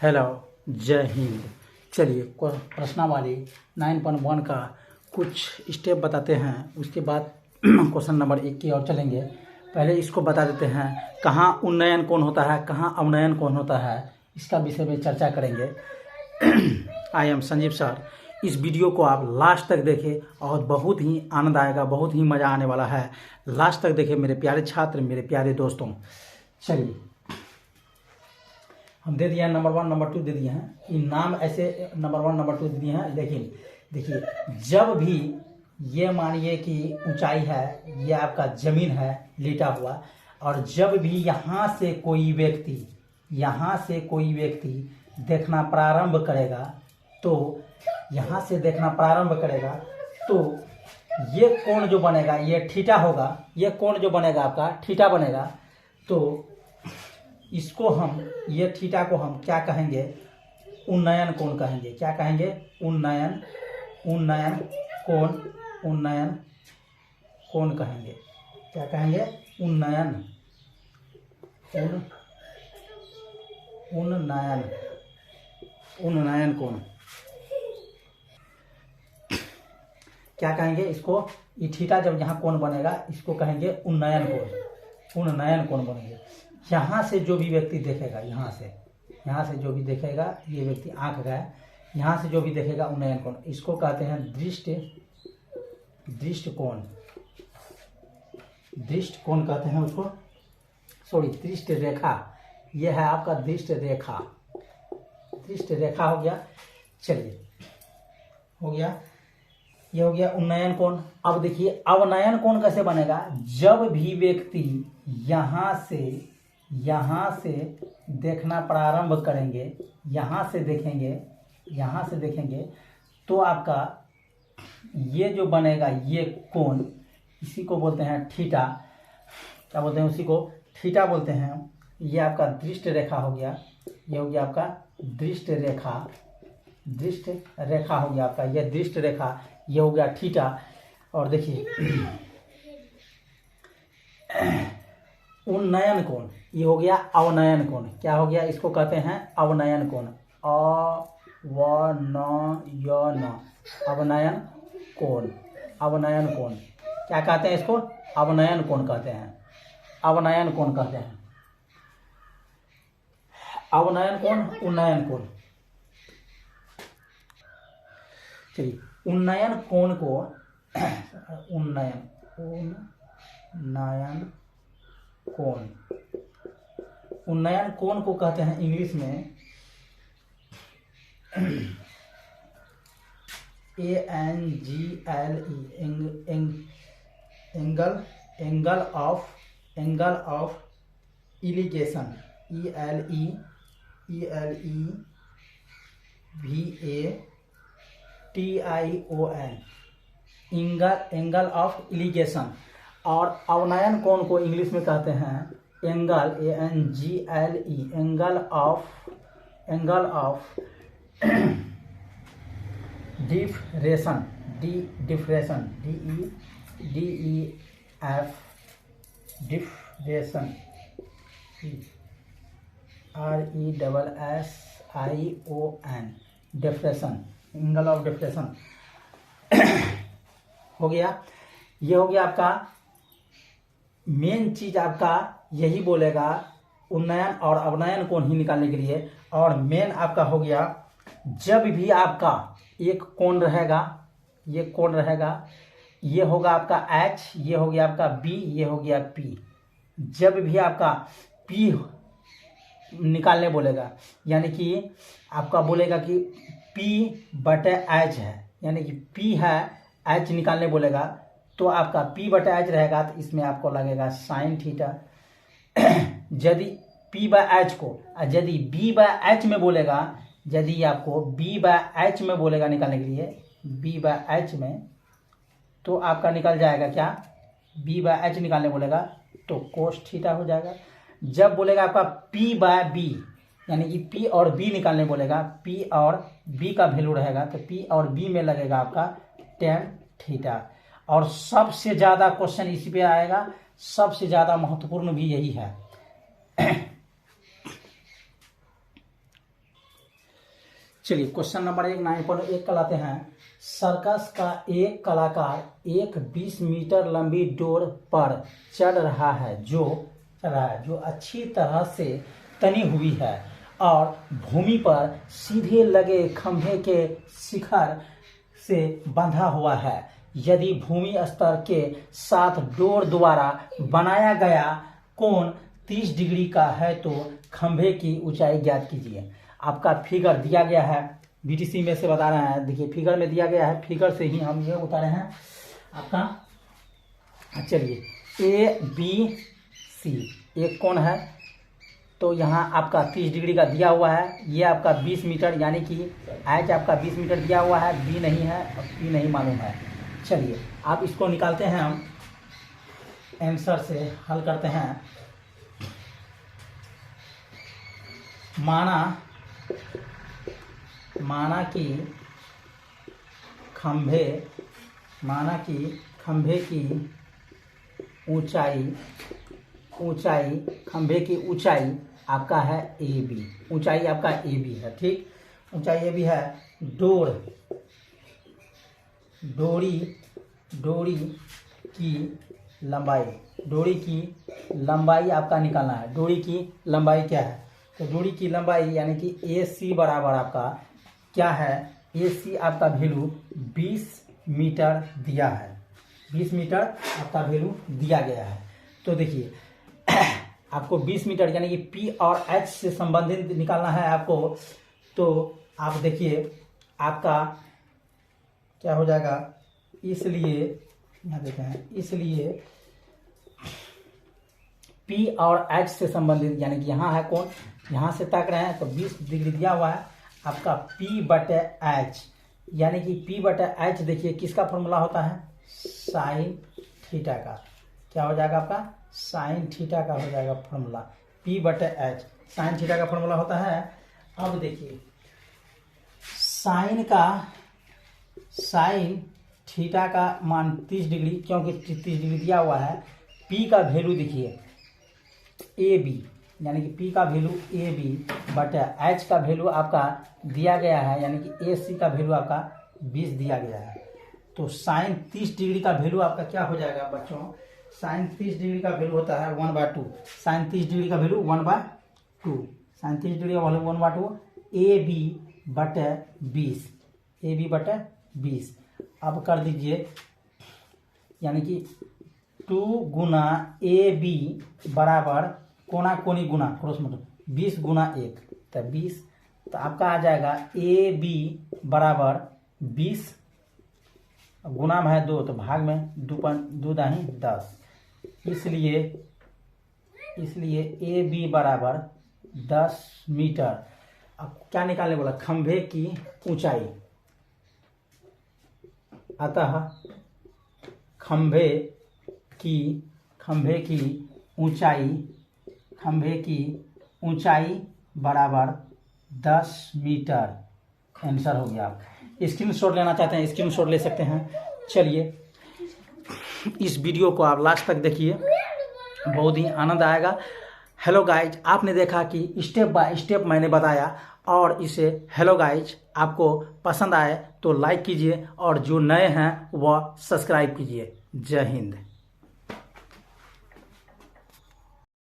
Hello, जय हिंद। चलिए प्रश्नावली 9.1 का कुछ स्टेप बताते हैं, उसके बाद क्वेश्चन नंबर 1 की ओर चलेंगे। पहले इसको बता देते हैं कहाँ उन्नयन कोण होता है, कहाँ अवनयन कोण होता है, इसका विषय में चर्चा करेंगे। I am Sanjeev sir. इस वीडियो को आप लास्ट तक देखें और बहुत ही आनंद आएगा, बहुत ही मज़ा आने वाला है। लास्ट तक देखें मेरे प्यारे छात्र, मेरे प्यारे दोस्तों। चलिए, हम दे दिए हैं नंबर 1 नंबर 2 दे दिए हैं। इन नाम ऐसे नंबर 1 नंबर 2 दे दिए हैं, लेकिन देखिए जब भी ये मानिए कि ऊंचाई है, ये आपका जमीन है लेटा हुआ, और जब भी यहाँ से कोई व्यक्ति देखना प्रारंभ करेगा, तो यहाँ से देखना प्रारंभ करेगा तो ये कोण जो बनेगा ये थीटा होगा। ये कोण जो बनेगा आपका थीटा बनेगा। तो इसको हम, ये थीटा को हम क्या कहेंगे? उन्नयन कोण कहेंगे। क्या कहेंगे? उन्नयन कोण कहेंगे। क्या कहेंगे? उन्नयन कोण। क्या कहेंगे इसको? ये थीटा जब यहाँ कोण बनेगा इसको कहेंगे उन्नयन कोण बनेंगे। यहाँ से जो भी व्यक्ति देखेगा, यहाँ से जो भी देखेगा, ये व्यक्ति आंख का है, यहाँ से जो भी देखेगा उन्नयन कोण, इसको कहते हैं दृष्ट कोण कहते हैं उसको। सॉरी, दृष्ट रेखा। ये है आपका दृष्ट रेखा हो गया। चलिए, हो गया, ये हो गया उन्नयन कोण। अब देखिए अवनयन कोण कैसे बनेगा? जब भी व्यक्ति यहाँ से देखना प्रारंभ करेंगे, यहाँ से देखेंगे तो आपका ये जो बनेगा ये कोण, इसी को बोलते हैं थीटा। क्या बोलते हैं? उसी को थीटा बोलते हैं। ये आपका दृष्ट रेखा हो गया। ये हो गया आपका दृष्ट रेखा हो गया आपका, ये दृष्ट रेखा। ये हो गया थीटा। और देखिए उन्नयन कोण, ये हो गया अवनयन कोण। क्या हो गया? इसको कहते हैं अवनयन कोण। अवनयन कोण। क्या कहते हैं इसको? अवनयन कोण कहते हैं। अवनयन कोण, उन्नयन कोण। चलिए, उन्नयन कोण को कहते हैं इंग्लिश में angle of elevation. ELEVATION, angle of elevation. और अवनयन कोण को इंग्लिश में कहते हैं angle, ANGLE, angle of depression, depression, RESSION, depression, angle of depression हो गया। ये हो गया आपका मेन चीज। आपका यही बोलेगा उन्नयन और अवनयन कोण ही निकालने के लिए। और मेन आपका हो गया, जब भी आपका एक कोण रहेगा, ये कोण रहेगा, ये होगा आपका H, ये हो गया आपका B, ये हो गया P। जब भी आपका P निकालने बोलेगा, यानी कि आपका बोलेगा कि P/H है, यानी कि P है, H निकालने बोलेगा, तो आपका P/H रहेगा, तो इसमें आपको लगेगा साइन थीटा। यदि P/H को, यदि B/H में बोलेगा, यदि आपको B/H में बोलेगा निकालने के लिए, B/H में, तो आपका निकल जाएगा क्या? B/H निकालने बोलेगा तो कोस थीटा हो जाएगा। जब बोलेगा आपका P/B, यानी कि P और B निकालने बोलेगा, P और B का वैल्यू रहेगा, तो P और B में लगेगा आपका tan थीटा। और सबसे ज़्यादा क्वेश्चन इसी पे आएगा, सबसे ज़्यादा महत्वपूर्ण भी यही है। चलिए क्वेश्चन नंबर 9.1 का लाते हैं। सर्कस का एक कलाकार एक 20 मीटर लंबी डोर पर चढ़ रहा है जो अच्छी तरह से तनी हुई है और भूमि पर सीधे लगे खंभे के शिखर से बंधा हुआ है। यदि भूमि स्तर के साथ डोर द्वारा बनाया गया कोण 30 डिग्री का है तो खंभे की ऊंचाई ज्ञात कीजिए। आपका फिगर दिया गया है, बीटीसी में से बता रहे हैं। देखिए फिगर में दिया गया है, फिगर से ही हम ये उतारे हैं आपका। चलिए ए बी सी एक कोण है, तो यहाँ आपका 30 डिग्री का दिया हुआ है। ये आपका 20 मीटर यानी कि एच आपका 20 मीटर दिया हुआ है, बी नहीं है और पी नहीं मालूम है। चलिए आप इसको निकालते हैं, हम आंसर से हल करते हैं। माना कि खंभे की ऊंचाई आपका है ए बी। ऊंचाई आपका ए बी है, ठीक। ऊंचाई ए बी है। डोरी की लंबाई आपका निकालना है। डोरी की लंबाई क्या है? तो डोरी की लंबाई यानी कि ए सी बराबर आपका क्या है? ए सी आपका वैल्यू 20 मीटर दिया है। 20 मीटर आपका वैल्यू दिया गया है। तो देखिए आपको 20 मीटर यानी कि पी और एच से संबंधित निकालना है आपको। तो आप देखिए आपका क्या हो जाएगा, इसलिए यहाँ देते हैं, इसलिए पी और एच से संबंधित यानी कि यहाँ है कौन, यहाँ से ताक रहे हैं तो 20 डिग्री दिया हुआ है आपका पी बटे एच, यानी कि पी बटे एच देखिए किसका फॉर्मूला होता है? साइन थीटा का। क्या हो जाएगा आपका? साइन थीटा का हो जाएगा फॉर्मूला। पी बटे एच साइन थीटा का फॉर्मूला होता है। अब देखिए साइन थीटा का मान 30 डिग्री, क्योंकि 30 डिग्री दिया हुआ है। पी का वैल्यू देखिए ए बी, यानी कि पी का वैल्यू ए बी बटे एच का वैल्यू आपका दिया गया है, यानी कि ए सी का वैल्यू आपका 20 दिया गया है। तो साइन 30 डिग्री का वैल्यू आपका क्या हो जाएगा बच्चों? साइन 30 डिग्री का वैल्यू होता है 1/2। साइन 30 डिग्री का वैल्यू 1/2। साइन 30 डिग्री का वैल्यू 1/2 ए बी बटे 20। ए बी बटे 20। अब कर दीजिए, यानी कि 2 गुना ए बी बराबर कोना कोनी गुना क्रॉस मतलब 20 गुना 1 तो 20। तो आपका आ जाएगा ए बी बराबर 20 गुना में है 2 तो भाग में 2 दाही 10। इसलिए ए बी बराबर 10 मीटर। अब क्या निकालने बोला? खंभे की ऊंचाई। अतः खंभे की ऊंचाई बराबर 10 मीटर। आंसर हो गया। स्क्रीनशॉट लेना चाहते हैं स्क्रीनशॉट ले सकते हैं। चलिए इस वीडियो को आप लास्ट तक देखिए, बहुत ही आनंद आएगा। हेलो गाइज, आपने देखा कि स्टेप बाय स्टेप मैंने बताया और इसे हेलो गाइज आपको पसंद आए तो लाइक कीजिए और जो नए हैं वह सब्सक्राइब कीजिए। जय हिंद।